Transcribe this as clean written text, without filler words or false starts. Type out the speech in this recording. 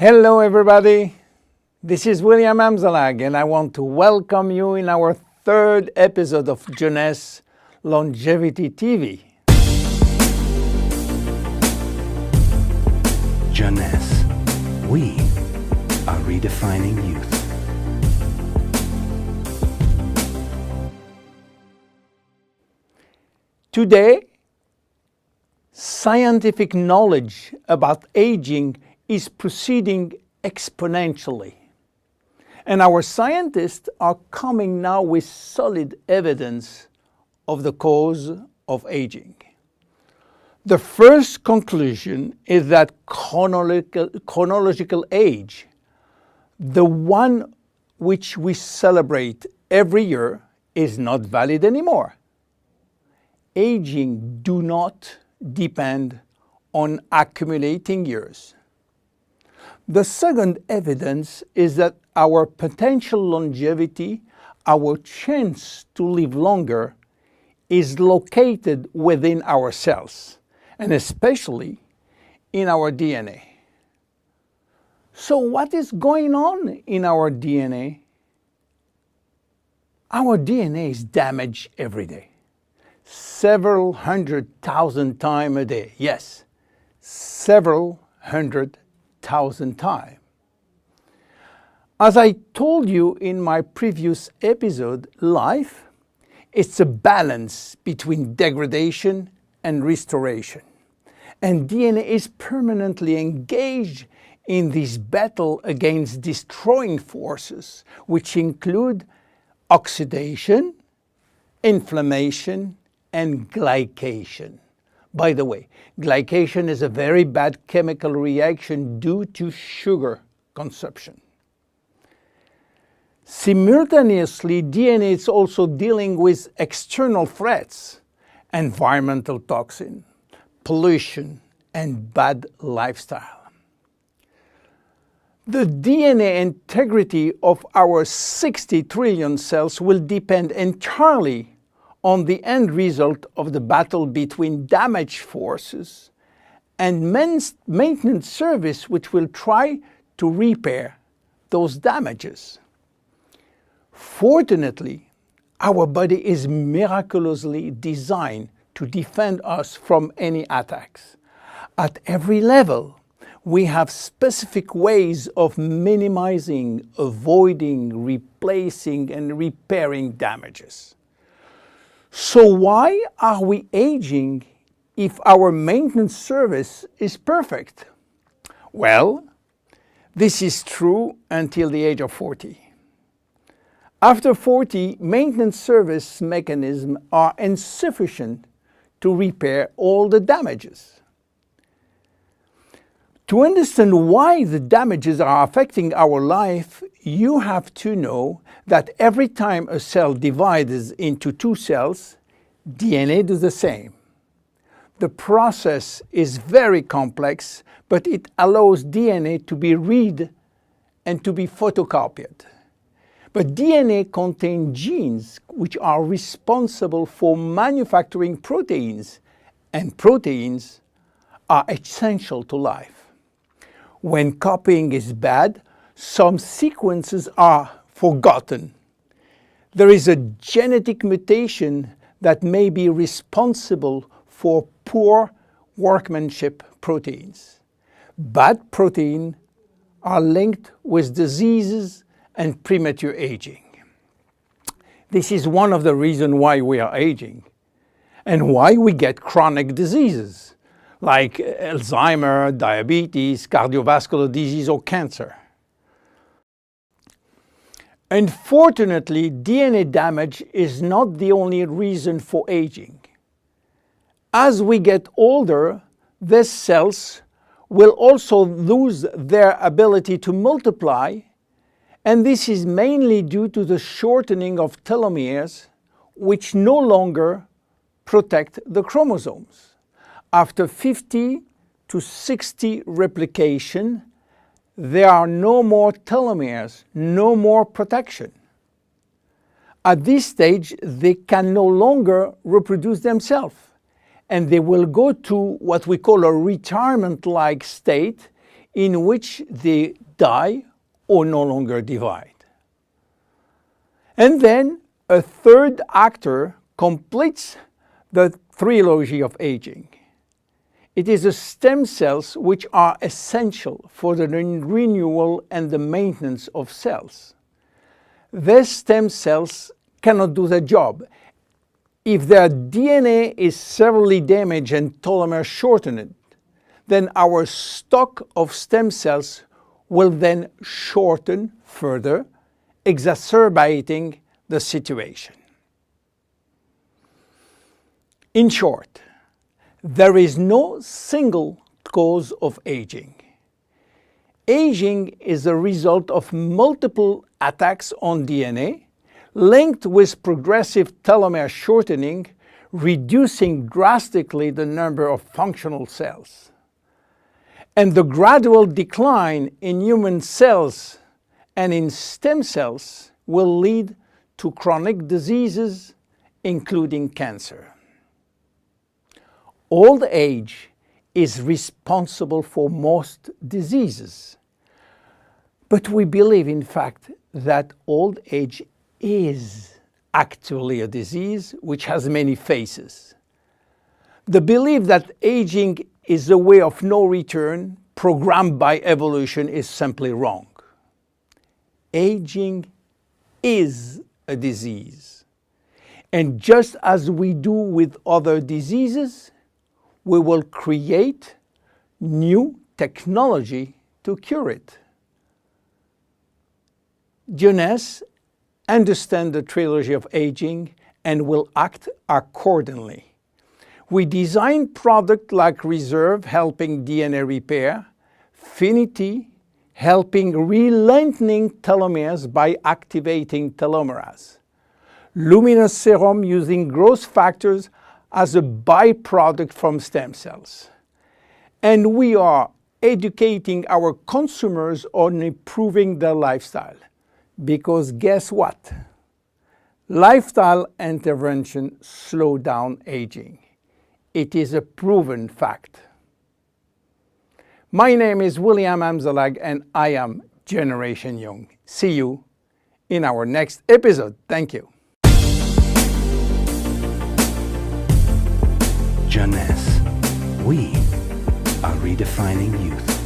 Hello everybody, this is William Amzalag and I want to welcome you in our third episode of Jeunesse Longevity TV. Jeunesse, we are redefining youth. Today, scientific knowledge about aging is proceeding exponentially. And our scientists are coming now with solid evidence of the cause of aging. The first conclusion is that chronological age, the one which we celebrate every year, is not valid anymore. Aging do not depend on accumulating years. The second evidence is that our potential longevity, our chance to live longer, is located within our cells, and especially in our DNA. So what is going on in our DNA? Our DNA is damaged every day. Several 100,000 times a day. Yes, several 100,000 times. As I told you in my previous episode, life, it's a balance between degradation and restoration. And DNA is permanently engaged in this battle against destroying forces, which include oxidation, inflammation, and glycation. By the way, glycation is a very bad chemical reaction due to sugar consumption. Simultaneously, DNA is also dealing with external threats, environmental toxin, pollution, and bad lifestyle. The DNA integrity of our 60 trillion cells will depend entirely on the end result of the battle between damage forces and maintenance service, which will try to repair those damages. Fortunately, our body is miraculously designed to defend us from any attacks. At every level, we have specific ways of minimizing, avoiding, replacing, and repairing damages. So why are we aging if our maintenance service is perfect? Well, this is true until the age of 40. After 40, maintenance service mechanisms are insufficient to repair all the damages. To understand why the damages are affecting our life, you have to know that every time a cell divides into two cells, DNA does the same. The process is very complex, but it allows DNA to be read and to be photocopied. But DNA contains genes which are responsible for manufacturing proteins, and proteins are essential to life. When copying is bad, some sequences are forgotten. There is a genetic mutation that may be responsible for poor workmanship proteins. Bad proteins are linked with diseases and premature aging. This is one of the reasons why we are aging and why we get chronic diseases like Alzheimer's, diabetes, cardiovascular disease, or cancer. Unfortunately, DNA damage is not the only reason for aging. As we get older, these cells will also lose their ability to multiply, and this is mainly due to the shortening of telomeres, which no longer protect the chromosomes. After 50 to 60 replication, there are no more telomeres, no more protection. At this stage, they can no longer reproduce themselves, and they will go to what we call a retirement-like state, in which they die or no longer divide. And then a third actor completes the trilogy of aging. It is the stem cells which are essential for the renewal and the maintenance of cells. These stem cells cannot do the job. If their DNA is severely damaged and telomere shortened, then our stock of stem cells will then shorten further, exacerbating the situation. In short, there is no single cause of aging. Aging is a result of multiple attacks on DNA, linked with progressive telomere shortening, reducing drastically the number of functional cells. And the gradual decline in human cells and in stem cells will lead to chronic diseases, including cancer. Old age is responsible for most diseases. But we believe, in fact, that old age is actually a disease which has many faces. The belief that aging is a way of no return programmed by evolution is simply wrong. Aging is a disease. And just as we do with other diseases, we will create new technology to cure it. Jeunesse understands the trilogy of aging and will act accordingly. We design products like Reserve, helping DNA repair, Finity, helping re-lengthening telomeres by activating telomerase, Luminous Serum, using growth factors as a byproduct from stem cells. And we are educating our consumers on improving their lifestyle. Because guess what? Lifestyle intervention slow down aging. It is a proven fact. My name is William Amzalag and I am Generation Young. See you in our next episode. Thank you. Jeunesse. We are redefining youth.